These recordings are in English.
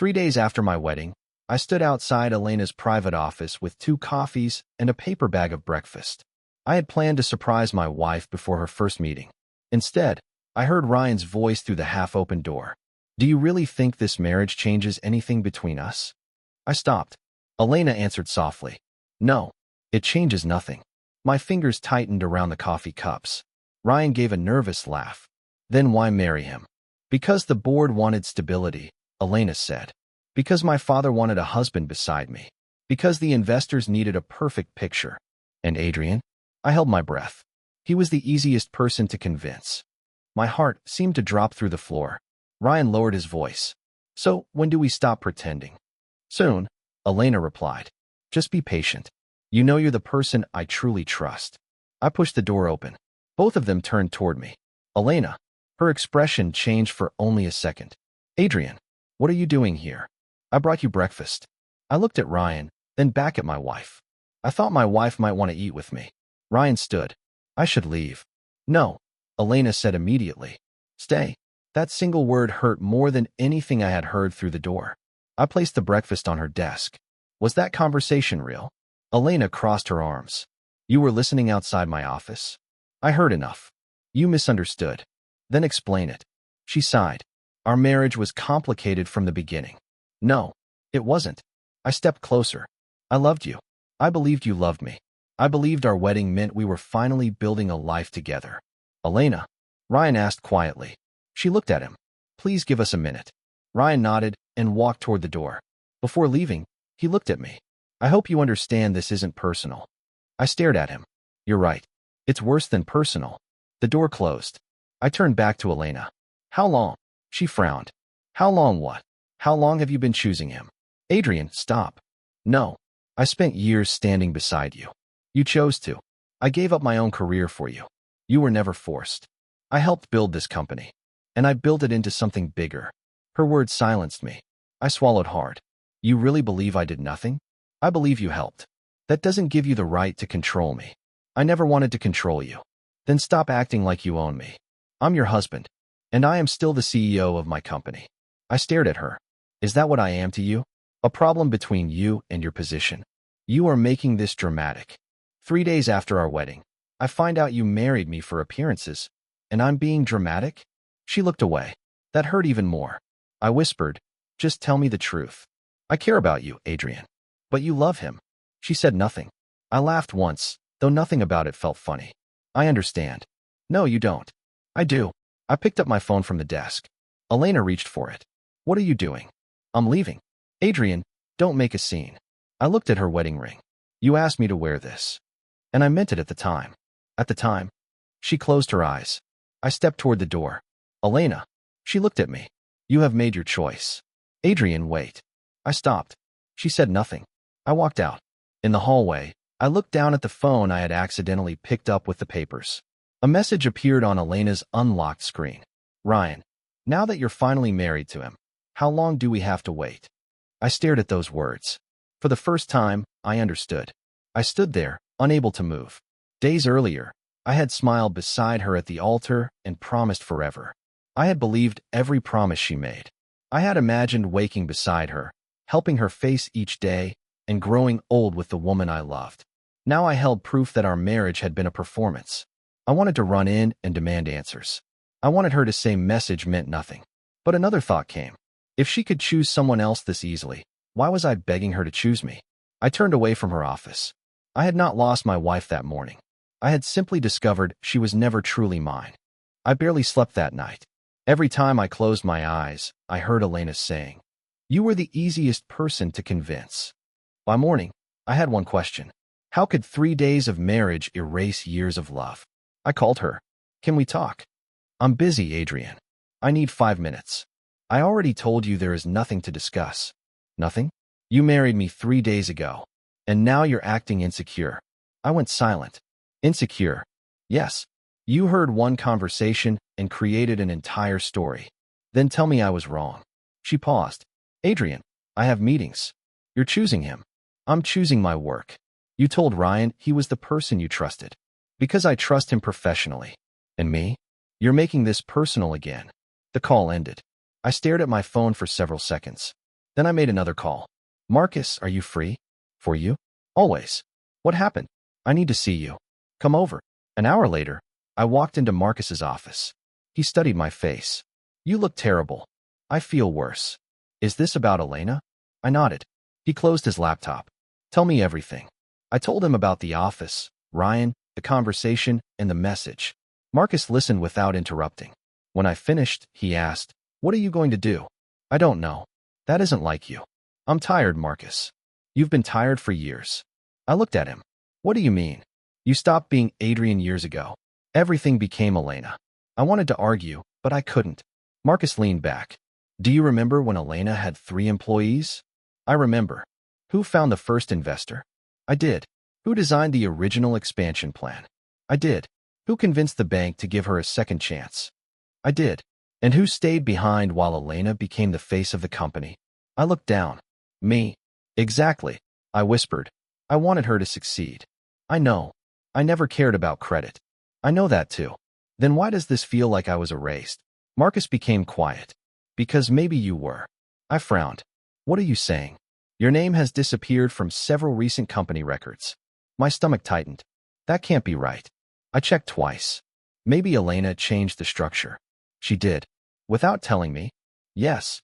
3 days after my wedding, I stood outside Elena's private office with 2 coffees and a paper bag of breakfast. I had planned to surprise my wife before her first meeting. Instead, I heard Ryan's voice through the half-open door. "Do you really think this marriage changes anything between us?" I stopped. Elena answered softly, "No, it changes nothing." My fingers tightened around the coffee cups. Ryan gave a nervous laugh. "Then why marry him?" "Because the board wanted stability," Elena said. "Because my father wanted a husband beside me. Because the investors needed a perfect picture. And Adrian?" I held my breath. He was the easiest person to convince. My heart seemed to drop through the floor. Ryan lowered his voice. "So, when do we stop pretending?" "Soon," Elena replied. "Just be patient. You know you're the person I truly trust." I pushed the door open. Both of them turned toward me. Elena. Her expression changed for only a second. "Adrian, what are you doing here?" "I brought you breakfast." I looked at Ryan, then back at my wife. I thought my wife might want to eat with me. Ryan stood. "I should leave." "No," Elena said immediately. "Stay." That single word hurt more than anything I had heard through the door. I placed the breakfast on her desk. "Was that conversation real?" Elena crossed her arms. "You were listening outside my office?" "I heard enough." "You misunderstood." "Then explain it." She sighed. "Our marriage was complicated from the beginning." "No, it wasn't." I stepped closer. "I loved you. I believed you loved me. I believed our wedding meant we were finally building a life together." "Elena?" Ryan asked quietly. She looked at him. "Please give us a minute." Ryan nodded and walked toward the door. Before leaving, he looked at me. "I hope you understand this isn't personal." I stared at him. "You're right. It's worse than personal." The door closed. I turned back to Elena. "How long?" She frowned. "How long what? How long have you been choosing him?" "Adrian, stop." "No. I spent years standing beside you. You chose to. I gave up my own career for you. You were never forced. I helped build this company. And I built it into something bigger." Her words silenced me. I swallowed hard. "You really believe I did nothing?" "I believe you helped. That doesn't give you the right to control me." "I never wanted to control you." "Then stop acting like you own me. I'm your husband, and I am still the CEO of my company." I stared at her. "Is that what I am to you? A problem between you and your position? You are making this dramatic. 3 days after our wedding, I find out you married me for appearances, and I'm being dramatic?" She looked away. That hurt even more. I whispered, "Just tell me the truth." "I care about you, Adrian." "But you love him." She said nothing. I laughed once, though nothing about it felt funny. "I understand." "No, you don't." "I do." I picked up my phone from the desk. Elena reached for it. "What are you doing?" "I'm leaving." "Adrian, don't make a scene." I looked at her wedding ring. "You asked me to wear this. And I meant it at the time." "At the time?" She closed her eyes. I stepped toward the door. "Elena." She looked at me. "You have made your choice." "Adrian, wait." I stopped. She said nothing. I walked out. In the hallway, I looked down at the phone I had accidentally picked up with the papers. A message appeared on Elena's unlocked screen. "Ryan, now that you're finally married to him, how long do we have to wait?" I stared at those words. For the first time, I understood. I stood there, unable to move. Days earlier, I had smiled beside her at the altar and promised forever. I had believed every promise she made. I had imagined waking beside her, helping her face each day, and growing old with the woman I loved. Now I held proof that our marriage had been a performance. I wanted to run in and demand answers. I wanted her to say message meant nothing. But another thought came. If she could choose someone else this easily, why was I begging her to choose me? I turned away from her office. I had not lost my wife that morning. I had simply discovered she was never truly mine. I barely slept that night. Every time I closed my eyes, I heard Elena saying, "You were the easiest person to convince." By morning, I had one question. How could 3 days of marriage erase years of love? I called her. "Can we talk?" "I'm busy, Adrian. I need 5 minutes." "I already told you there is nothing to discuss." "Nothing?" "You married me 3 days ago, and now you're acting insecure." I went silent. "Insecure?" "Yes. You heard one conversation and created an entire story. Then tell me I was wrong." She paused. "Adrian, I have meetings." "You're choosing him." "I'm choosing my work." "You told Ryan he was the person you trusted." "Because I trust him professionally." "And me?" "You're making this personal again." The call ended. I stared at my phone for several seconds. Then I made another call. Marcus, are you free? For you? Always. What happened? I need to see you. Come over. An hour later, I walked into Marcus's office. He studied my face. You look terrible. I feel worse. Is this about Elena? I nodded. He closed his laptop. Tell me everything. I told him about the office, Ryan, the conversation, and the message. Marcus listened without interrupting. When I finished, he asked, "What are you going to do?" I don't know. That isn't like you. I'm tired, Marcus. You've been tired for years. I looked at him. What do you mean? You stopped being Adrian years ago. Everything became Elena. I wanted to argue, but I couldn't. Marcus leaned back. Do you remember when Elena had 3 employees? I remember. Who found the first investor? I did. Who designed the original expansion plan? I did. Who convinced the bank to give her a second chance? I did. And who stayed behind while Elena became the face of the company? I looked down. Me. Exactly. I whispered. I wanted her to succeed. I know. I never cared about credit. I know that too. Then why does this feel like I was erased? Marcus became quiet. Because maybe you were. I frowned. What are you saying? Your name has disappeared from several recent company records. My stomach tightened. That can't be right. I checked twice. Maybe Elena changed the structure. She did. Without telling me? Yes.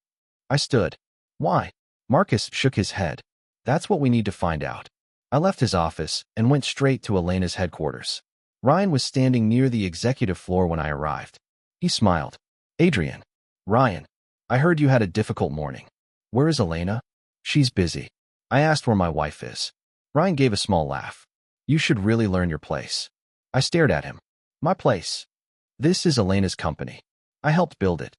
I stood. Why? Marcus shook his head. That's what we need to find out. I left his office and went straight to Elena's headquarters. Ryan was standing near the executive floor when I arrived. He smiled. Adrian. Ryan. I heard you had a difficult morning. Where is Elena? She's busy. I asked where my wife is. Ryan gave a small laugh. You should really learn your place. I stared at him. My place. This is Elena's company. I helped build it.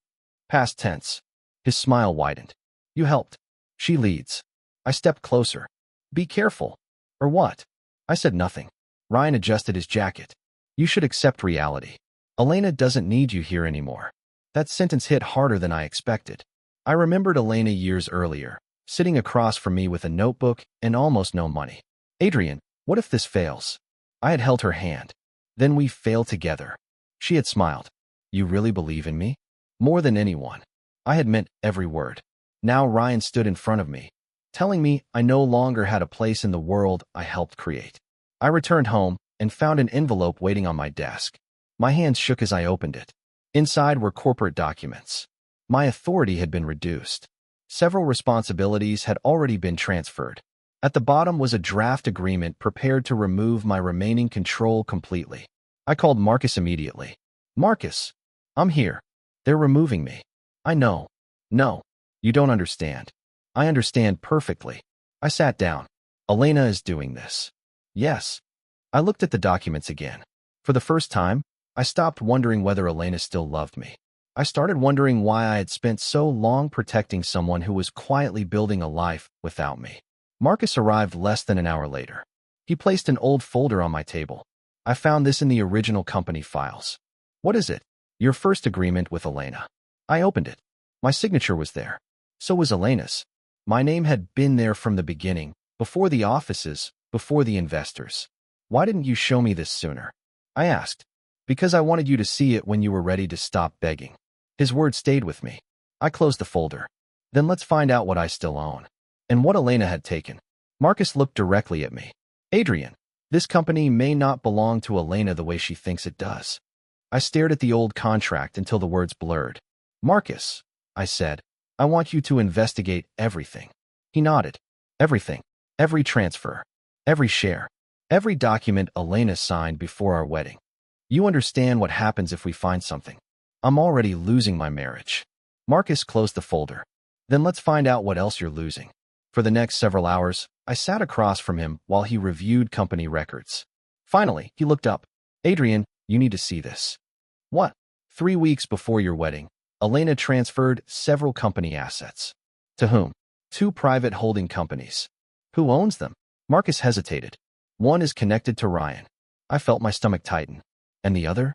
Past tense. His smile widened. You helped. She leads. I stepped closer. Be careful. Or what? I said nothing. Ryan adjusted his jacket. You should accept reality. Elena doesn't need you here anymore. That sentence hit harder than I expected. I remembered Elena years earlier, sitting across from me with a notebook and almost no money. Adrian, what if this fails? I had held her hand. Then we fail together. She had smiled. You really believe in me? More than anyone. I had meant every word. Now Ryan stood in front of me, telling me I no longer had a place in the world I helped create. I returned home and found an envelope waiting on my desk. My hands shook as I opened it. Inside were corporate documents. My authority had been reduced. Several responsibilities had already been transferred. At the bottom was a draft agreement prepared to remove my remaining control completely. I called Marcus immediately. Marcus, I'm here. They're removing me. I know. No, you don't understand. I understand perfectly. I sat down. Elena is doing this. Yes. I looked at the documents again. For the first time, I stopped wondering whether Elena still loved me. I started wondering why I had spent so long protecting someone who was quietly building a life without me. Marcus arrived less than an hour later. He placed an old folder on my table. I found this in the original company files. What is it? Your first agreement with Elena. I opened it. My signature was there. So was Elena's. My name had been there from the beginning, before the offices, before the investors. Why didn't you show me this sooner? I asked. Because I wanted you to see it when you were ready to stop begging. His words stayed with me. I closed the folder. Then let's find out what I still own. And what Elena had taken. Marcus looked directly at me. Adrian, this company may not belong to Elena the way she thinks it does. I stared at the old contract until the words blurred. Marcus, I said, I want you to investigate everything. He nodded. Everything. Every transfer. Every share. Every document Elena signed before our wedding. You understand what happens if we find something. I'm already losing my marriage. Marcus closed the folder. Then let's find out what else you're losing. For the next several hours, I sat across from him while he reviewed company records. Finally, he looked up. Adrian, you need to see this. What? 3 weeks before your wedding, Elena transferred several company assets. To whom? 2 private holding companies. Who owns them? Marcus hesitated. One is connected to Ryan. I felt my stomach tighten. And the other?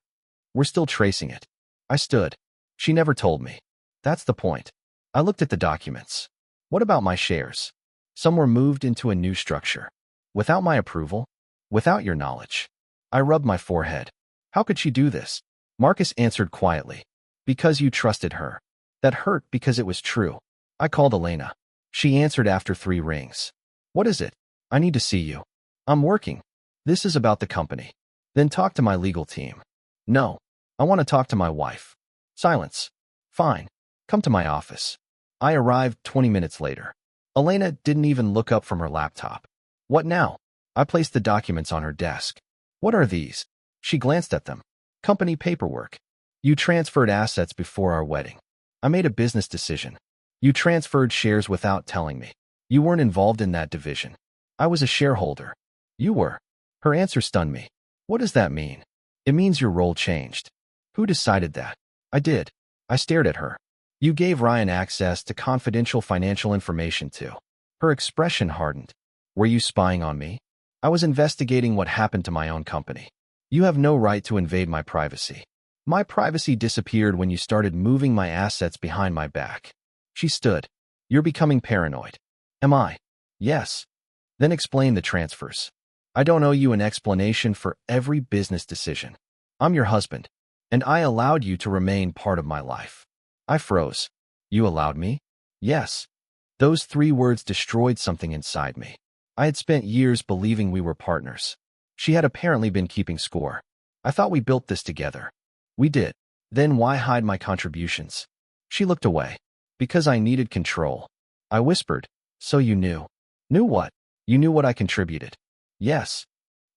We're still tracing it. I stood. She never told me. That's the point. I looked at the documents. What about my shares? Some were moved into a new structure. Without my approval? Without your knowledge? I rubbed my forehead. How could she do this? Marcus answered quietly. Because you trusted her. That hurt because it was true. I called Elena. She answered after 3 rings. What is it? I need to see you. I'm working. This is about the company. Then talk to my legal team. No. I want to talk to my wife. Silence. Fine. Come to my office. I arrived 20 minutes later. Elena didn't even look up from her laptop. What now? I placed the documents on her desk. What are these? She glanced at them. Company paperwork. You transferred assets before our wedding. I made a business decision. You transferred shares without telling me. You weren't involved in that division. I was a shareholder. You were. Her answer stunned me. What does that mean? It means your role changed. Who decided that? I did. I stared at her. You gave Ryan access to confidential financial information too. Her expression hardened. Were you spying on me? I was investigating what happened to my own company. You have no right to invade my privacy. My privacy disappeared when you started moving my assets behind my back. She stood. You're becoming paranoid. Am I? Yes. Then explain the transfers. I don't owe you an explanation for every business decision. I'm your husband, and I allowed you to remain part of my life. I froze. You allowed me? Yes. Those 3 words destroyed something inside me. I had spent years believing we were partners. She had apparently been keeping score. I thought we built this together. We did. Then why hide my contributions? She looked away. Because I needed control. I whispered. So you knew. Knew what? You knew what I contributed. Yes.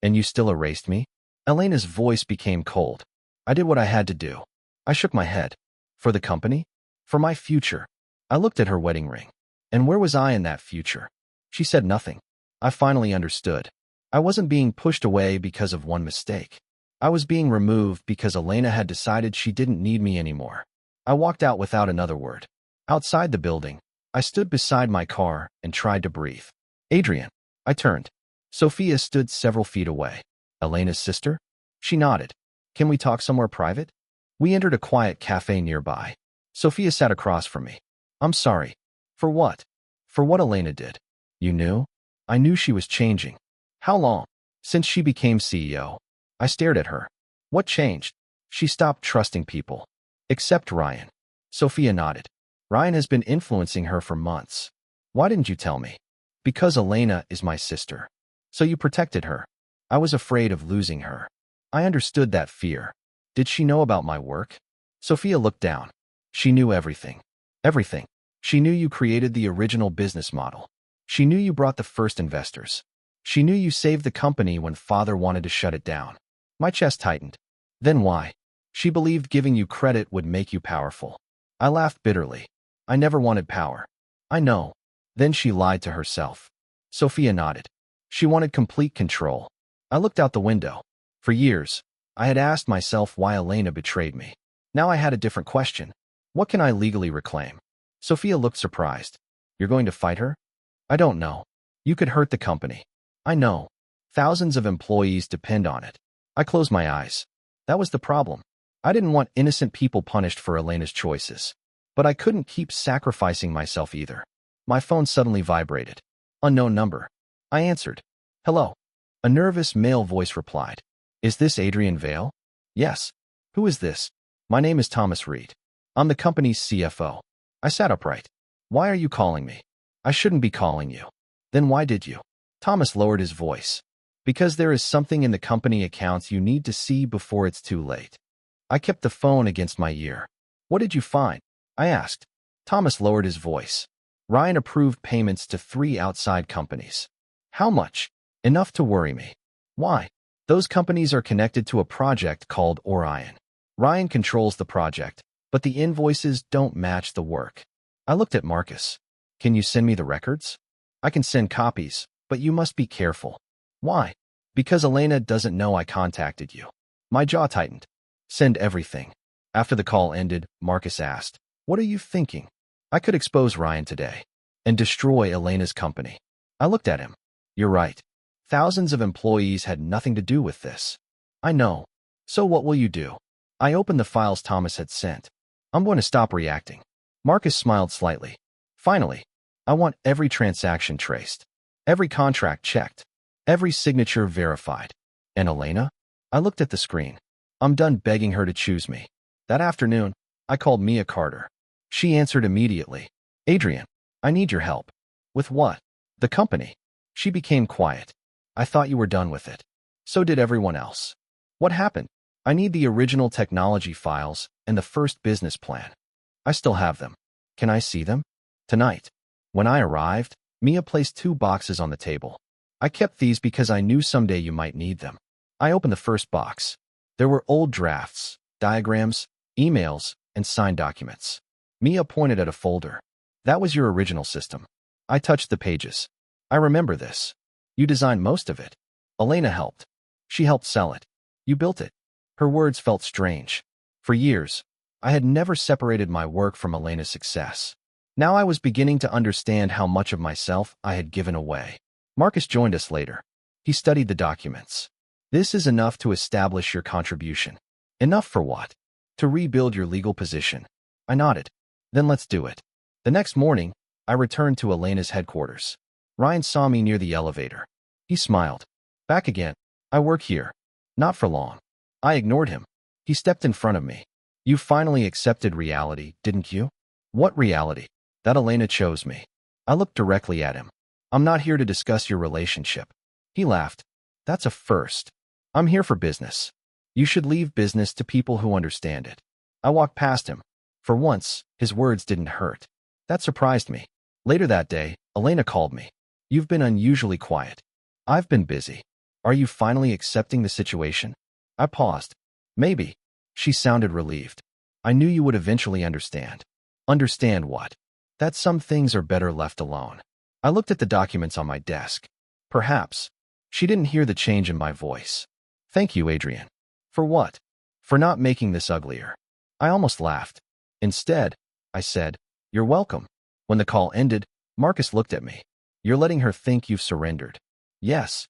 And you still erased me? Elena's voice became cold. I did what I had to do. I shook my head. For the company? For my future. I looked at her wedding ring. And where was I in that future? She said nothing. I finally understood. I wasn't being pushed away because of one mistake. I was being removed because Elena had decided she didn't need me anymore. I walked out without another word. Outside the building, I stood beside my car and tried to breathe. Adrian. I turned. Sophia stood several feet away. Elena's sister? She nodded. Can we talk somewhere private? We entered a quiet cafe nearby. Sophia sat across from me. I'm sorry. For what? For what Elena did. You knew? I knew she was changing. How long? Since she became CEO. I stared at her. What changed? She stopped trusting people. Except Ryan. Sophia nodded. Ryan has been influencing her for months. Why didn't you tell me? Because Elena is my sister. So you protected her. I was afraid of losing her. I understood that fear. Did she know about my work? Sophia looked down. She knew everything. Everything. She knew you created the original business model. She knew you brought the first investors. She knew you saved the company when father wanted to shut it down. My chest tightened. Then why? She believed giving you credit would make you powerful. I laughed bitterly. I never wanted power. I know. Then she lied to herself. Sophia nodded. She wanted complete control. I looked out the window. For years, I had asked myself why Elena betrayed me. Now I had a different question. What can I legally reclaim? Sophia looked surprised. You're going to fight her? I don't know. You could hurt the company. I know. Thousands of employees depend on it. I closed my eyes. That was the problem. I didn't want innocent people punished for Elena's choices. But I couldn't keep sacrificing myself either. My phone suddenly vibrated. Unknown number. I answered. Hello. A nervous male voice replied. Is this Adrian Vale? Yes. Who is this? My name is Thomas Reed. I'm the company's CFO. I sat upright. Why are you calling me? I shouldn't be calling you. Then why did you? Thomas lowered his voice. Because there is something in the company accounts you need to see before it's too late. I kept the phone against my ear. What did you find? I asked. Thomas lowered his voice. Ryan approved payments to 3 outside companies. How much? Enough to worry me. Why? Those companies are connected to a project called Orion. Ryan controls the project, but the invoices don't match the work. I looked at Marcus. Can you send me the records? I can send copies, but you must be careful. Why? Because Elena doesn't know I contacted you. My jaw tightened. Send everything. After the call ended, Marcus asked, What are you thinking? I could expose Ryan today and destroy Elena's company. I looked at him. You're right. Thousands of employees had nothing to do with this. I know. So what will you do? I opened the files Thomas had sent. I'm going to stop reacting. Marcus smiled slightly. Finally, I want every transaction traced, every contract checked, every signature verified. And Elena? I looked at the screen. I'm done begging her to choose me. That afternoon, I called Mia Carter. She answered immediately. Adrian, I need your help. With what? The company. She became quiet. I thought you were done with it. So did everyone else. What happened? I need the original technology files and the first business plan. I still have them. Can I see them? Tonight. When I arrived, Mia placed 2 boxes on the table. I kept these because I knew someday you might need them. I opened the first box. There were old drafts, diagrams, emails, and signed documents. Mia pointed at a folder. That was your original system. I touched the pages. I remember this. You designed most of it. Elena helped. She helped sell it. You built it. Her words felt strange. For years, I had never separated my work from Elena's success. Now I was beginning to understand how much of myself I had given away. Marcus joined us later. He studied the documents. This is enough to establish your contribution. Enough for what? To rebuild your legal position. I nodded. Then let's do it. The next morning, I returned to Elena's headquarters. Ryan saw me near the elevator. He smiled. Back again. I work here. Not for long. I ignored him. He stepped in front of me. You finally accepted reality, didn't you? What reality? That Elena chose me. I looked directly at him. I'm not here to discuss your relationship. He laughed. That's a first. I'm here for business. You should leave business to people who understand it. I walked past him. For once, his words didn't hurt. That surprised me. Later that day, Elena called me. You've been unusually quiet. I've been busy. Are you finally accepting the situation? I paused. Maybe. She sounded relieved. I knew you would eventually understand. Understand what? That some things are better left alone. I looked at the documents on my desk. Perhaps. She didn't hear the change in my voice. Thank you, Adrian. For what? For not making this uglier. I almost laughed. Instead, I said, you're welcome. When the call ended, Marcus looked at me. You're letting her think you've surrendered. Yes.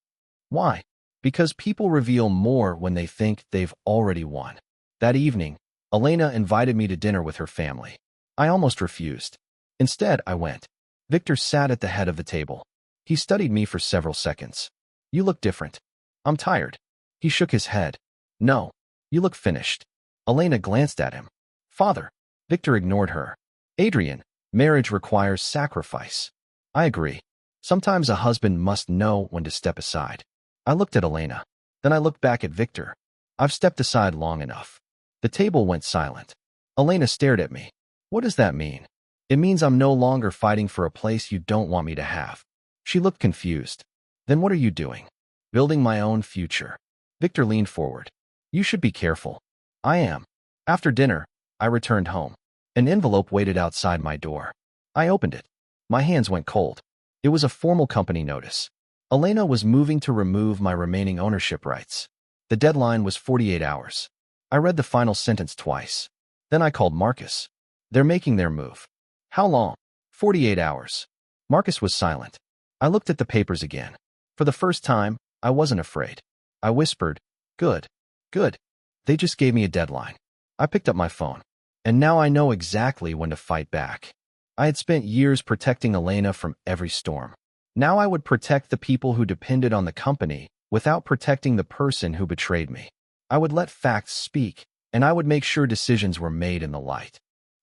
Why? Because people reveal more when they think they've already won. That evening, Elena invited me to dinner with her family. I almost refused. Instead, I went. Victor sat at the head of the table. He studied me for several seconds. You look different. I'm tired. He shook his head. No. You look finished. Elena glanced at him. Father. Victor ignored her. Adrian, marriage requires sacrifice. I agree. Sometimes a husband must know when to step aside. I looked at Elena. Then I looked back at Victor. I've stepped aside long enough. The table went silent. Elena stared at me. What does that mean? It means I'm no longer fighting for a place you don't want me to have. She looked confused. Then what are you doing? Building my own future. Victor leaned forward. You should be careful. I am. After dinner, I returned home. An envelope waited outside my door. I opened it. My hands went cold. It was a formal company notice. Elena was moving to remove my remaining ownership rights. The deadline was 48 hours. I read the final sentence twice. Then I called Marcus. They're making their move. How long? 48 hours. Marcus was silent. I looked at the papers again. For the first time, I wasn't afraid. I whispered, good, good. They just gave me a deadline. I picked up my phone. And now I know exactly when to fight back. I had spent years protecting Elena from every storm. Now I would protect the people who depended on the company without protecting the person who betrayed me. I would let facts speak, and I would make sure decisions were made in the light.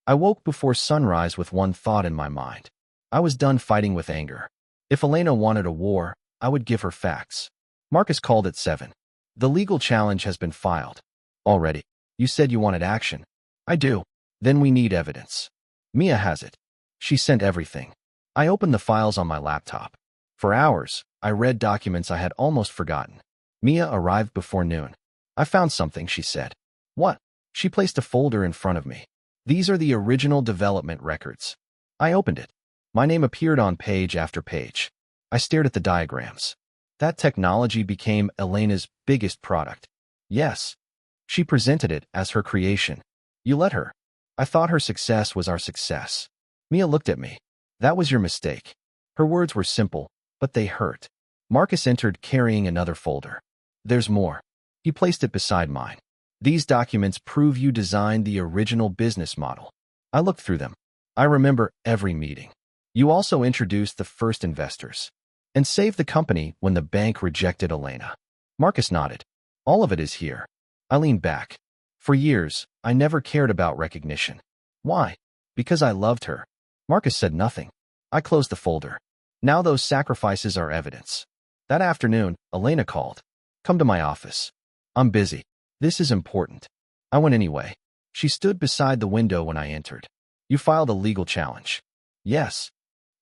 I woke before sunrise with one thought in my mind. I was done fighting with anger. If Elena wanted a war, I would give her facts. Marcus called at 7. The legal challenge has been filed. Already. You said you wanted action. I do. Then we need evidence. Mia has it. She sent everything. I opened the files on my laptop. For hours, I read documents I had almost forgotten. Mia arrived before noon. I found something, she said. What? She placed a folder in front of me. These are the original development records. I opened it. My name appeared on page after page. I stared at the diagrams. That technology became Elena's biggest product. Yes. She presented it as her creation. You let her. I thought her success was our success. Mia looked at me. That was your mistake. Her words were simple, but they hurt. Marcus entered carrying another folder. There's more. He placed it beside mine. These documents prove you designed the original business model. I looked through them. I remember every meeting. You also introduced the first investors and saved the company when the bank rejected Elena. Marcus nodded. All of it is here. I leaned back. For years, I never cared about recognition. Why? Because I loved her. Marcus said nothing. I closed the folder. Now those sacrifices are evidence. That afternoon, Elena called. Come to my office. I'm busy. This is important. I went anyway. She stood beside the window when I entered. You filed a legal challenge. Yes.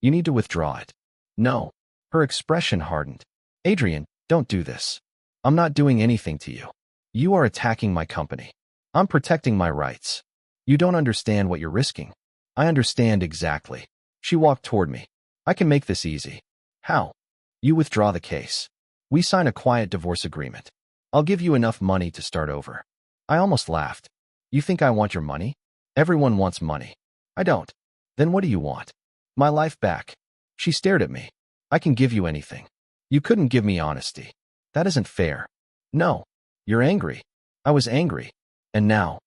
You need to withdraw it. No. Her expression hardened. Adrian, don't do this. I'm not doing anything to you. You are attacking my company. I'm protecting my rights. You don't understand what you're risking. I understand exactly. She walked toward me. I can make this easy. How? You withdraw the case. We sign a quiet divorce agreement. I'll give you enough money to start over. I almost laughed. You think I want your money? Everyone wants money. I don't. Then what do you want? My life back. She stared at me. I can give you anything. You couldn't give me honesty. That isn't fair. No. You're angry. I was angry. And now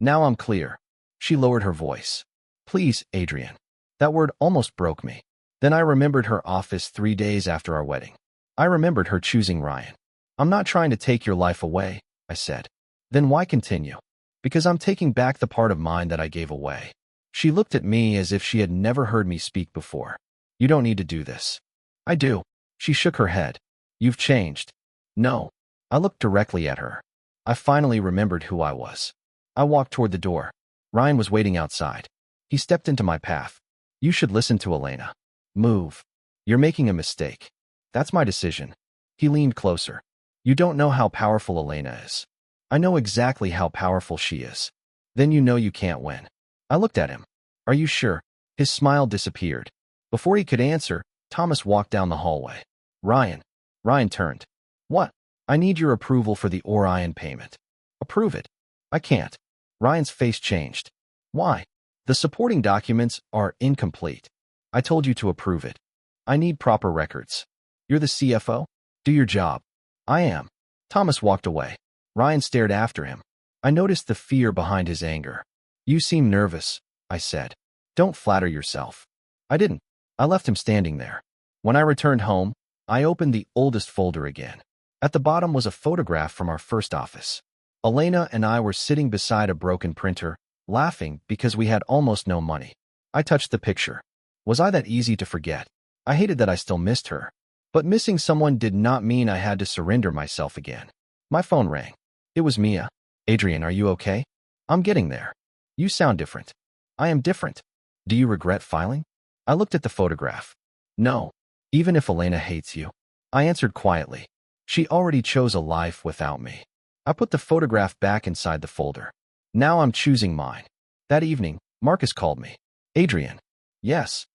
I'm clear. She lowered her voice. Please, Adrian. That word almost broke me. Then I remembered her office 3 days after our wedding. I remembered her choosing Ryan. I'm not trying to take your life away, I said. Then why continue? Because I'm taking back the part of mine that I gave away. She looked at me as if she had never heard me speak before. You don't need to do this. I do. She shook her head. You've changed. No. I looked directly at her. I finally remembered who I was. I walked toward the door. Ryan was waiting outside. He stepped into my path. You should listen to Elena. Move. You're making a mistake. That's my decision. He leaned closer. You don't know how powerful Elena is. I know exactly how powerful she is. Then you know you can't win. I looked at him. Are you sure? His smile disappeared. Before he could answer, Thomas walked down the hallway. Ryan. Ryan turned. What? I need your approval for the Orion payment. Approve it. I can't. Ryan's face changed. Why? The supporting documents are incomplete. I told you to approve it. I need proper records. You're the CFO? Do your job. I am. Thomas walked away. Ryan stared after him. I noticed the fear behind his anger. You seem nervous, I said. Don't flatter yourself. I didn't. I left him standing there. When I returned home, I opened the oldest folder again. At the bottom was a photograph from our first office. Elena and I were sitting beside a broken printer, laughing because we had almost no money. I touched the picture. Was I that easy to forget? I hated that I still missed her. But missing someone did not mean I had to surrender myself again. My phone rang. It was Mia. Adrian, are you okay? I'm getting there. You sound different. I am different. Do you regret filing? I looked at the photograph. No. Even if Elena hates you. I answered quietly. She already chose a life without me. I put the photograph back inside the folder. Now I'm choosing mine. That evening, Marcus called me. Adrian. Yes.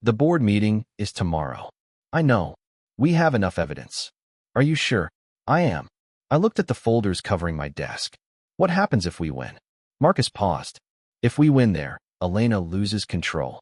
The board meeting is tomorrow. I know. We have enough evidence. Are you sure? I am. I looked at the folders covering my desk. What happens if we win? Marcus paused. If we win there, Elena loses control.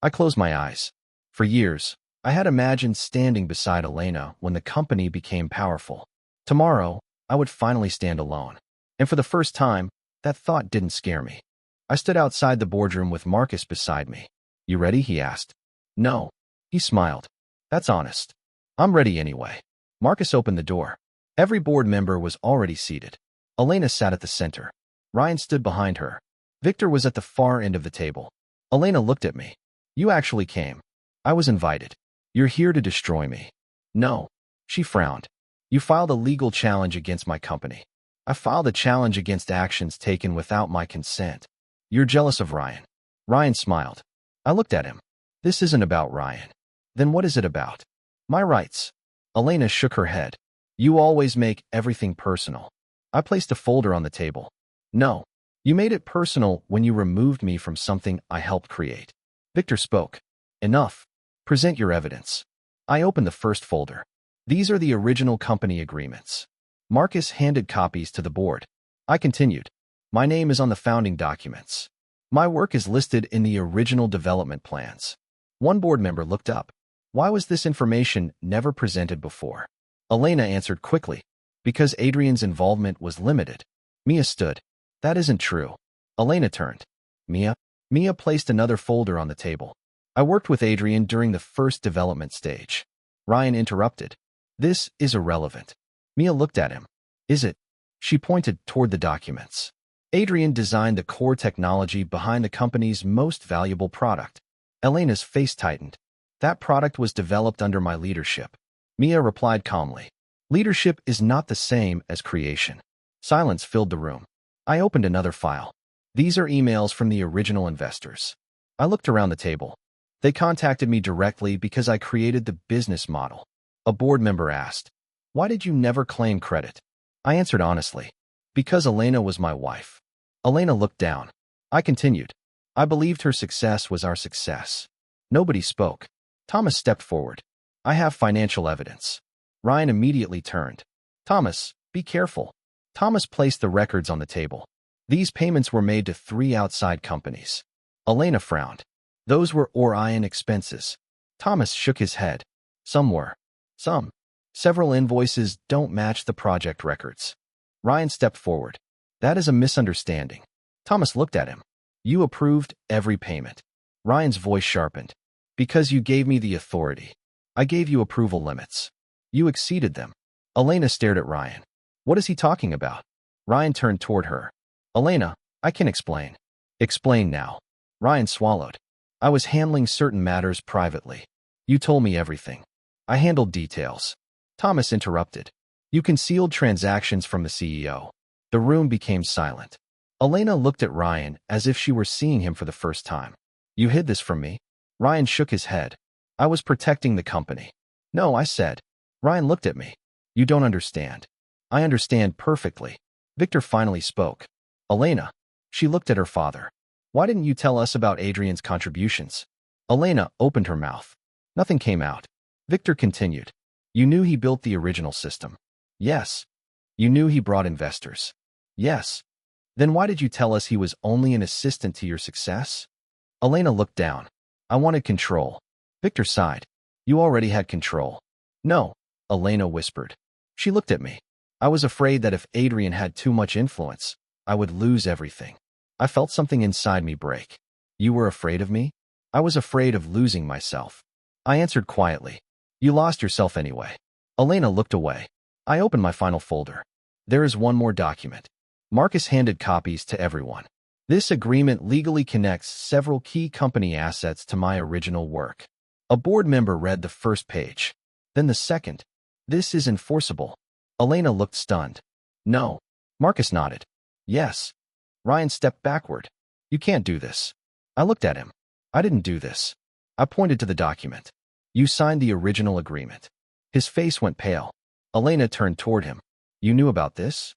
I closed my eyes. For years, I had imagined standing beside Elena when the company became powerful. Tomorrow, I would finally stand alone. And for the first time, that thought didn't scare me. I stood outside the boardroom with Marcus beside me. You ready? He asked. No. He smiled. That's honest. I'm ready anyway. Marcus opened the door. Every board member was already seated. Elena sat at the center. Ryan stood behind her. Victor was at the far end of the table. Elena looked at me. You actually came. I was invited. You're here to destroy me. No. She frowned. You filed a legal challenge against my company. I filed a challenge against actions taken without my consent. You're jealous of Ryan. Ryan smiled. I looked at him. This isn't about Ryan. Then what is it about? My rights. Elena shook her head. You always make everything personal. I placed a folder on the table. No. You made it personal when you removed me from something I helped create. Victor spoke. Enough. Present your evidence. I opened the first folder. These are the original company agreements. Marcus handed copies to the board. I continued. My name is on the founding documents. My work is listed in the original development plans. One board member looked up. Why was this information never presented before? Elena answered quickly. Because Adrian's involvement was limited. Mia stood. That isn't true. Elena turned. Mia? Mia placed another folder on the table. I worked with Adrian during the first development stage. Ryan interrupted. This is irrelevant. Mia looked at him. Is it? She pointed toward the documents. Adrian designed the core technology behind the company's most valuable product. Elena's face tightened. That product was developed under my leadership. Mia replied calmly. Leadership is not the same as creation. Silence filled the room. I opened another file. These are emails from the original investors. I looked around the table. They contacted me directly because I created the business model. A board member asked, "Why did you never claim credit?" I answered honestly, "Because Elena was my wife." Elena looked down. I continued, "I believed her success was our success." Nobody spoke. Thomas stepped forward. "I have financial evidence." Ryan immediately turned. "Thomas, be careful." Thomas placed the records on the table. These payments were made to 3 outside companies. Elena frowned. "Those were Orion expenses." Thomas shook his head. "Some were. Some. Several invoices don't match the project records." Ryan stepped forward. "That is a misunderstanding." Thomas looked at him. "You approved every payment." Ryan's voice sharpened. "Because you gave me the authority. I gave you approval limits. You exceeded them." Elena stared at Ryan. "What is he talking about?" Ryan turned toward her. "Elena, I can explain." "Explain now." Ryan swallowed. "I was handling certain matters privately. You told me everything. I handled details." Thomas interrupted. "You concealed transactions from the CEO." The room became silent. Elena looked at Ryan as if she were seeing him for the first time. "You hid this from me?" Ryan shook his head. "I was protecting the company." "No," I said. Ryan looked at me. "You don't understand." "I understand perfectly." Victor finally spoke. "Elena." She looked at her father. "Why didn't you tell us about Adrian's contributions?" Elena opened her mouth. Nothing came out. Victor continued. "You knew he built the original system." "Yes." "You knew he brought investors." "Yes." "Then why did you tell us he was only an assistant to your success?" Elena looked down. "I wanted control." Victor sighed. "You already had control." "No," Elena whispered. She looked at me. "I was afraid that if Adrian had too much influence, I would lose everything." I felt something inside me break. "You were afraid of me?" "I was afraid of losing myself." I answered quietly. "You lost yourself anyway." Elena looked away. I opened my final folder. There is one more document. Marcus handed copies to everyone. "This agreement legally connects several key company assets to my original work." A board member read the first page. Then the second. "This is enforceable." Elena looked stunned. "No." Marcus nodded. "Yes." Ryan stepped backward. "You can't do this." I looked at him. "I didn't do this." I pointed to the document. "You signed the original agreement." His face went pale. Elena turned toward him. "You knew about this?"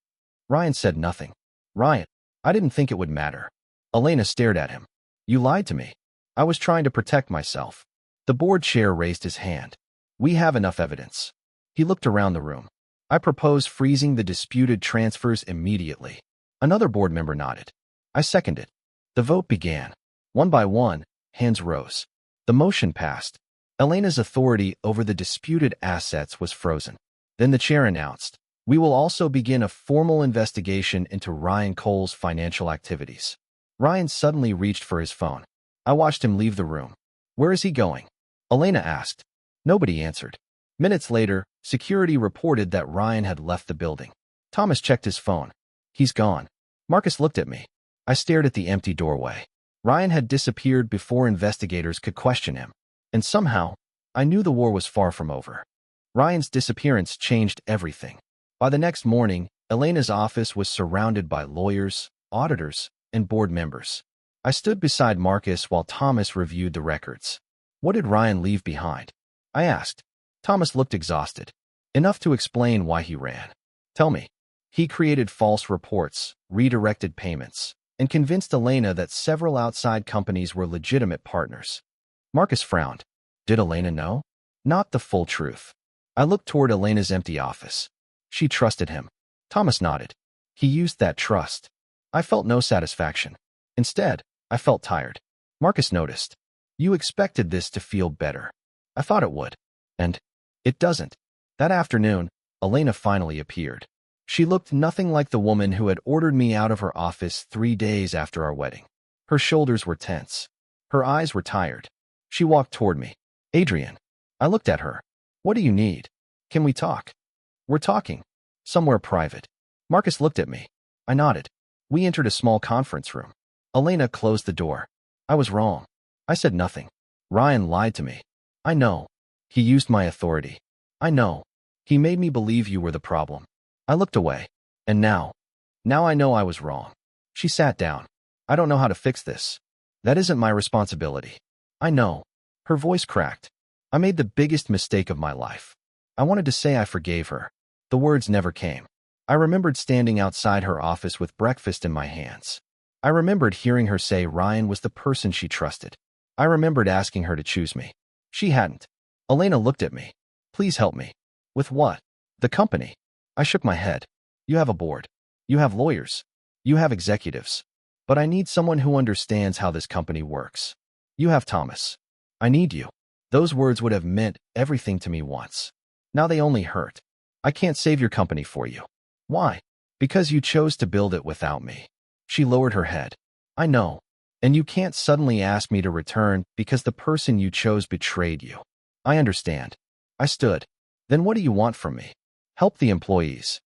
Ryan said nothing. "Ryan, I didn't think it would matter." Elena stared at him. "You lied to me." "I was trying to protect myself." The board chair raised his hand. "We have enough evidence." He looked around the room. "I propose freezing the disputed transfers immediately." Another board member nodded. I seconded. The vote began. One by one, hands rose. The motion passed. Elena's authority over the disputed assets was frozen. Then the chair announced, "We will also begin a formal investigation into Ryan Cole's financial activities." Ryan suddenly reached for his phone. I watched him leave the room. "Where is he going?" Elena asked. Nobody answered. Minutes later, security reported that Ryan had left the building. Thomas checked his phone. "He's gone." Marcus looked at me. I stared at the empty doorway. Ryan had disappeared before investigators could question him. And somehow, I knew the war was far from over. Ryan's disappearance changed everything. By the next morning, Elena's office was surrounded by lawyers, auditors, and board members. I stood beside Marcus while Thomas reviewed the records. "What did Ryan leave behind?" I asked. Thomas looked exhausted. "Enough to explain why he ran." "Tell me." "He created false reports, redirected payments, and convinced Elena that several outside companies were legitimate partners." Marcus frowned. "Did Elena know?" "Not the full truth." I looked toward Elena's empty office. "She trusted him." Thomas nodded. "He used that trust." I felt no satisfaction. Instead, I felt tired. Marcus noticed. "You expected this to feel better." I thought it would. And it doesn't. That afternoon, Elena finally appeared. She looked nothing like the woman who had ordered me out of her office 3 days after our wedding. Her shoulders were tense. Her eyes were tired. She walked toward me. "Adrian." I looked at her. "What do you need? Can we talk?" "We're talking. Somewhere private." Marcus looked at me. I nodded. We entered a small conference room. Elena closed the door. I was wrong. I said nothing. Ryan lied to me. I know. He used my authority. I know. He made me believe you were the problem. I looked away. And now I know I was wrong. She sat down. I don't know how to fix this. That isn't my responsibility. I know. Her voice cracked. I made the biggest mistake of my life. I wanted to say I forgave her. The words never came. I remembered standing outside her office with breakfast in my hands. I remembered hearing her say Ryan was the person she trusted. I remembered asking her to choose me. She hadn't. Elena looked at me. Please help me. With what? The company. I shook my head. You have a board. You have lawyers. You have executives. But I need someone who understands how this company works. You have Thomas. I need you. Those words would have meant everything to me once. Now they only hurt. I can't save your company for you. Why? Because you chose to build it without me. She lowered her head. I know. And you can't suddenly ask me to return because the person you chose betrayed you. I understand. I stood. Then what do you want from me? Help the employees.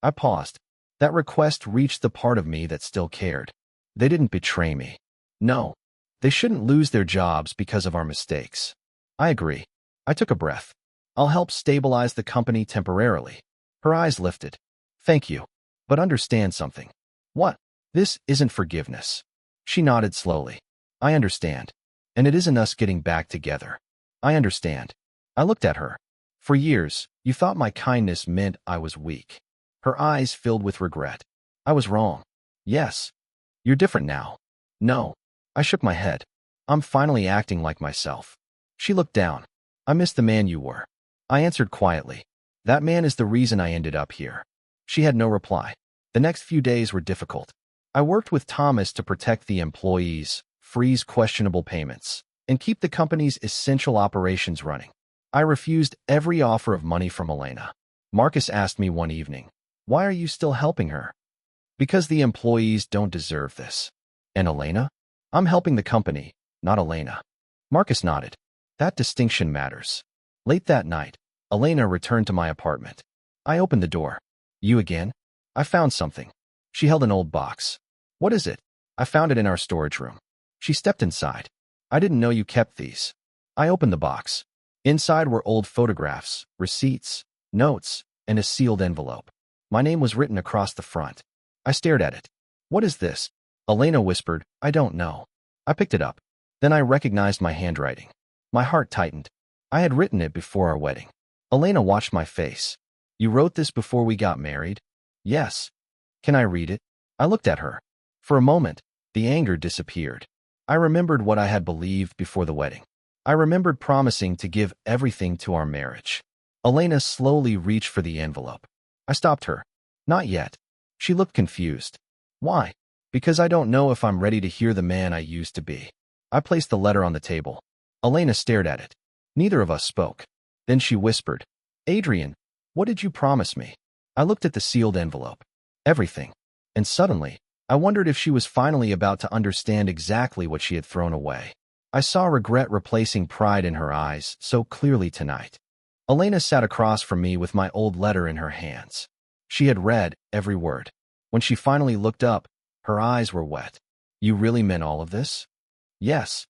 I paused. That request reached the part of me that still cared. They didn't betray me. No. They shouldn't lose their jobs because of our mistakes. I agree. I took a breath. I'll help stabilize the company temporarily. Her eyes lifted. Thank you. But understand something. What? This isn't forgiveness. She nodded slowly. I understand. And it isn't us getting back together. I understand. I looked at her. For years, you thought my kindness meant I was weak. Her eyes filled with regret. I was wrong. Yes. You're different now. No. I shook my head. I'm finally acting like myself. She looked down. I miss the man you were. I answered quietly. That man is the reason I ended up here. She had no reply. The next few days were difficult. I worked with Thomas to protect the employees, freeze questionable payments, and keep the company's essential operations running. I refused every offer of money from Elena. Marcus asked me one evening, "Why are you still helping her?" Because the employees don't deserve this. And Elena? I'm helping the company, not Elena. Marcus nodded. That distinction matters. Late that night, Elena returned to my apartment. I opened the door. You again? I found something. She held an old box. What is it? I found it in our storage room. She stepped inside. I didn't know you kept these. I opened the box. Inside were old photographs, receipts, notes, and a sealed envelope. My name was written across the front. I stared at it. What is this? Elena whispered, I don't know. I picked it up. Then I recognized my handwriting. My heart tightened. I had written it before our wedding. Elena watched my face. You wrote this before we got married? Yes. Can I read it? I looked at her. For a moment, the anger disappeared. I remembered what I had believed before the wedding. I remembered promising to give everything to our marriage. Elena slowly reached for the envelope. I stopped her. Not yet. She looked confused. Why? Because I don't know if I'm ready to hear the man I used to be. I placed the letter on the table. Elena stared at it. Neither of us spoke. Then she whispered, Adrian, what did you promise me? I looked at the sealed envelope. Everything. And suddenly, I wondered if she was finally about to understand exactly what she had thrown away. I saw regret replacing pride in her eyes so clearly tonight. Elena sat across from me with my old letter in her hands. She had read every word. When she finally looked up, her eyes were wet. You really meant all of this? Yes.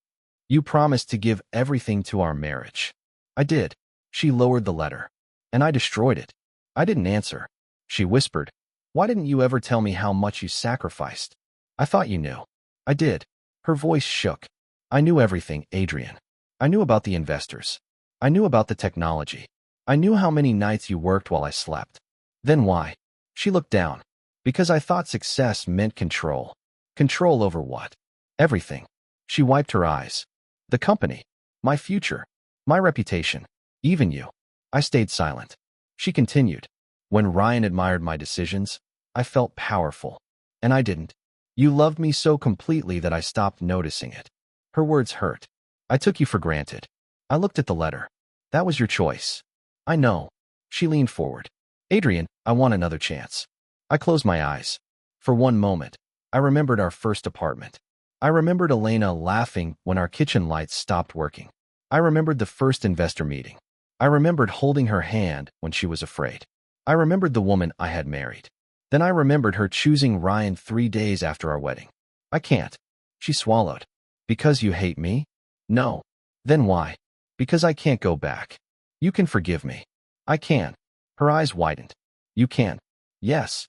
You promised to give everything to our marriage. I did. She lowered the letter. And I destroyed it. I didn't answer. She whispered, why didn't you ever tell me how much you sacrificed? I thought you knew. I did. Her voice shook. I knew everything, Adrian. I knew about the investors. I knew about the technology. I knew how many nights you worked while I slept. Then why? She looked down. Because I thought success meant control. Control over what? Everything. She wiped her eyes. The company. My future. My reputation. Even you. I stayed silent. She continued. When Ryan admired my decisions, I felt powerful. And I didn't. You loved me so completely that I stopped noticing it. Her words hurt. I took you for granted. I looked at the letter. That was your choice. I know. She leaned forward. Adrian, I want another chance. I closed my eyes. For one moment, I remembered our first apartment. I remembered Elena laughing when our kitchen lights stopped working. I remembered the first investor meeting. I remembered holding her hand when she was afraid. I remembered the woman I had married. Then I remembered her choosing Ryan 3 days after our wedding. I can't. She swallowed. Because you hate me? No. Then why? Because I can't go back. You can forgive me. I can. Her eyes widened. You can. Yes.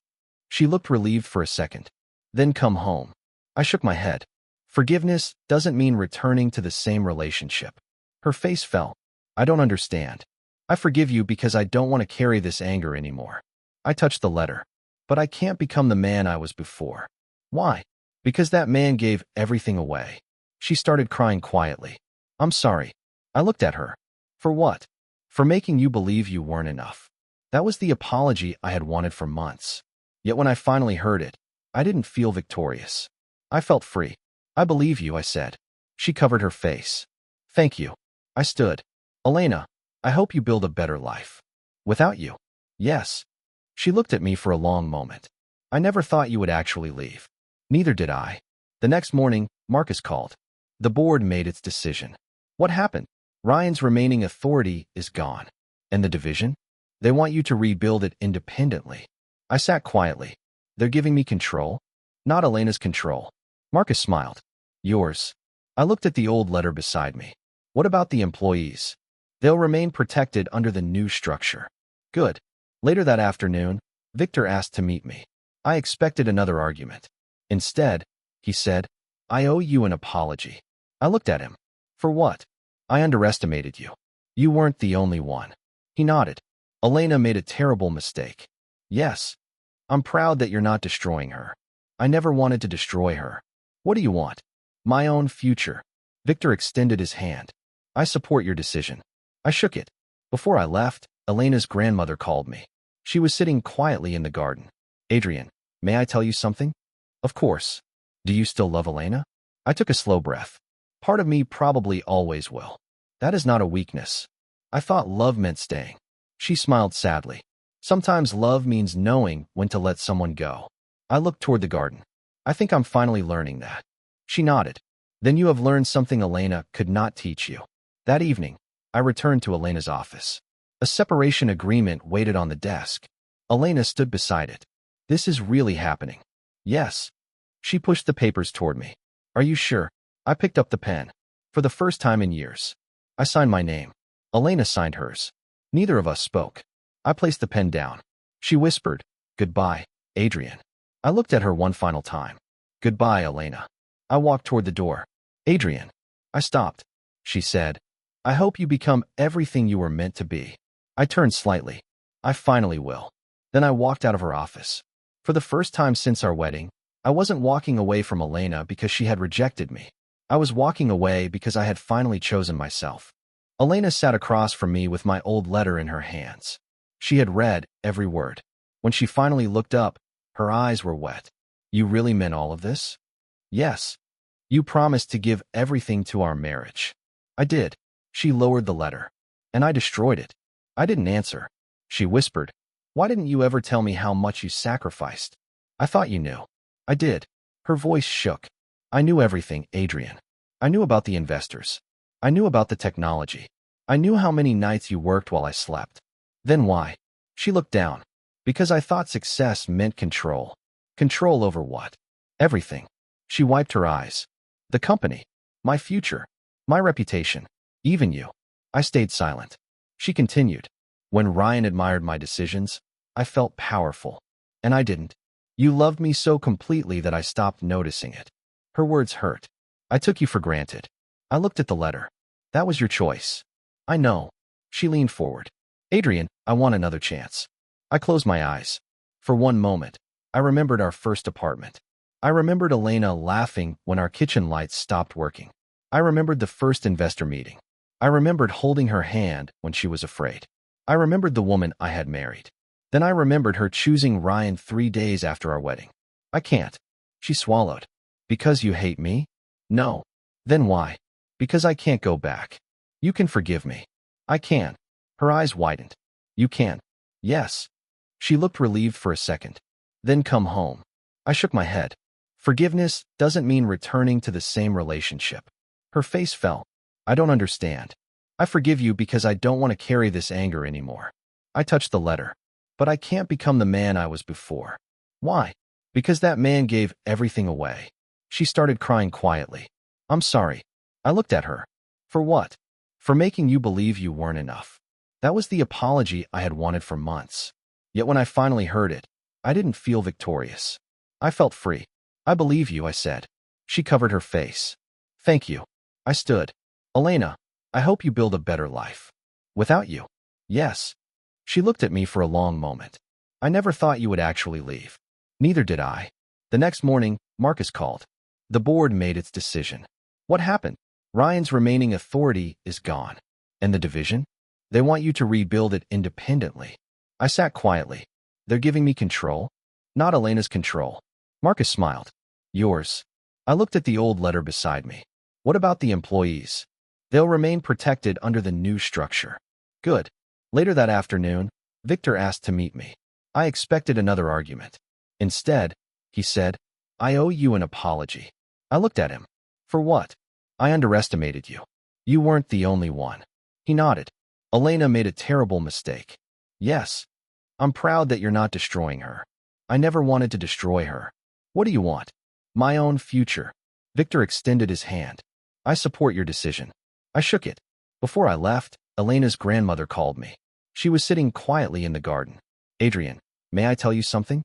She looked relieved for a second. Then come home. I shook my head. Forgiveness doesn't mean returning to the same relationship. Her face fell. I don't understand. I forgive you because I don't want to carry this anger anymore. I touched the letter. But I can't become the man I was before. Why? Because that man gave everything away. She started crying quietly. I'm sorry. I looked at her. For what? For making you believe you weren't enough. That was the apology I had wanted for months. Yet when I finally heard it, I didn't feel victorious. I felt free. I believe you, I said. She covered her face. Thank you. I stood. Elena, I hope you build a better life. Without you. Yes. She looked at me for a long moment. I never thought you would actually leave. Neither did I. The next morning, Marcus called. The board made its decision. What happened? Ryan's remaining authority is gone. And the division? They want you to rebuild it independently. I sat quietly. They're giving me control? Not Elena's control. Marcus smiled. Yours. I looked at the old letter beside me. What about the employees? They'll remain protected under the new structure. Good. Later that afternoon, Victor asked to meet me. I expected another argument. Instead, he said, I owe you an apology. I looked at him. For what? I underestimated you. You weren't the only one. He nodded. Elena made a terrible mistake. Yes. I'm proud that you're not destroying her. I never wanted to destroy her. What do you want? My own future. Victor extended his hand. I support your decision. I shook it. Before I left, Elena's grandmother called me. She was sitting quietly in the garden. Adrian, may I tell you something? Of course. Do you still love Elena? I took a slow breath. Part of me probably always will. That is not a weakness. I thought love meant staying. She smiled sadly. Sometimes love means knowing when to let someone go. I looked toward the garden. I think I'm finally learning that. She nodded. Then you have learned something Elena could not teach you. That evening, I returned to Elena's office. A separation agreement waited on the desk. Elena stood beside it. This is really happening. Yes. She pushed the papers toward me. Are you sure? I picked up the pen. For the first time in years. I signed my name. Elena signed hers. Neither of us spoke. I placed the pen down. She whispered, Goodbye, Adrian. I looked at her one final time. Goodbye, Elena. I walked toward the door. Adrian. I stopped. She said, I hope you become everything you were meant to be. I turned slightly. I finally will. Then I walked out of her office. For the first time since our wedding, I wasn't walking away from Elena because she had rejected me. I was walking away because I had finally chosen myself. Elena sat across from me with my old letter in her hands. She had read every word. When she finally looked up, her eyes were wet. You really meant all of this? Yes. You promised to give everything to our marriage. I did. She lowered the letter. And I destroyed it. I didn't answer. She whispered, Why didn't you ever tell me how much you sacrificed? I thought you knew. I did. Her voice shook. I knew everything, Adrian. I knew about the investors. I knew about the technology. I knew how many nights you worked while I slept. Then why? She looked down. Because I thought success meant control. Control over what? Everything. She wiped her eyes. The company. My future. My reputation. Even you. I stayed silent. She continued. When Ryan admired my decisions, I felt powerful. And I didn't. You loved me so completely that I stopped noticing it. Her words hurt. I took you for granted. I looked at the letter. That was your choice. I know. She leaned forward. Adrian, I want another chance. I closed my eyes. For one moment, I remembered our first apartment. I remembered Elena laughing when our kitchen lights stopped working. I remembered the first investor meeting. I remembered holding her hand when she was afraid. I remembered the woman I had married. Then I remembered her choosing Ryan 3 days after our wedding. I can't. She swallowed. Because you hate me? No. Then why? Because I can't go back. You can forgive me. I can. Her eyes widened. You can. Yes. She looked relieved for a second. Then come home. I shook my head. Forgiveness doesn't mean returning to the same relationship. Her face fell. I don't understand. I forgive you because I don't want to carry this anger anymore. I touched the letter. But I can't become the man I was before. Why? Because that man gave everything away. She started crying quietly. I'm sorry. I looked at her. For what? For making you believe you weren't enough. That was the apology I had wanted for months. Yet when I finally heard it, I didn't feel victorious. I felt free. I believe you, I said. She covered her face. Thank you. I stood. Elena, I hope you build a better life. Without you. Yes. She looked at me for a long moment. I never thought you would actually leave. Neither did I. The next morning, Marcus called. The board made its decision. What happened? Ryan's remaining authority is gone. And the division? They want you to rebuild it independently. I sat quietly. They're giving me control? Not Elena's control. Marcus smiled. Yours. I looked at the old letter beside me. What about the employees? They'll remain protected under the new structure. Good. Later that afternoon, Victor asked to meet me. I expected another argument. Instead, he said, I owe you an apology. I looked at him. For what? I underestimated you. You weren't the only one. He nodded. Elena made a terrible mistake. Yes. I'm proud that you're not destroying her. I never wanted to destroy her. What do you want? My own future. Victor extended his hand. I support your decision. I shook it. Before I left, Elena's grandmother called me. She was sitting quietly in the garden. Adrian, may I tell you something?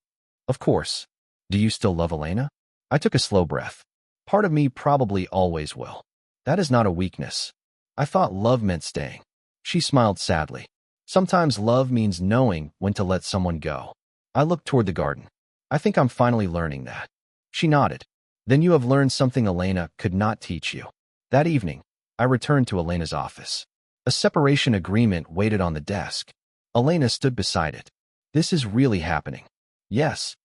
Of course. Do you still love Elena? I took a slow breath. Part of me probably always will. That is not a weakness. I thought love meant staying. She smiled sadly. Sometimes love means knowing when to let someone go. I looked toward the garden. I think I'm finally learning that. She nodded. Then you have learned something Elena could not teach you. That evening, I returned to Elena's office. A separation agreement waited on the desk. Elena stood beside it. This is really happening. Yes.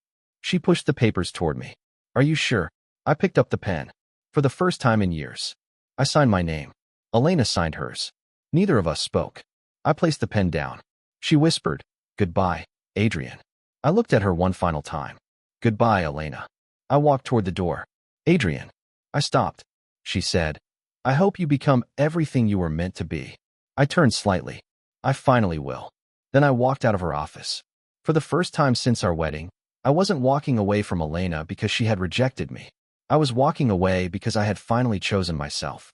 She pushed the papers toward me. Are you sure? I picked up the pen. For the first time in years. I signed my name. Elena signed hers. Neither of us spoke. I placed the pen down. She whispered, Goodbye, Adrian. I looked at her one final time. Goodbye, Elena. I walked toward the door. Adrian. I stopped. She said, I hope you become everything you were meant to be. I turned slightly. I finally will. Then I walked out of her office. For the first time since our wedding, I wasn't walking away from Elena because she had rejected me. I was walking away because I had finally chosen myself.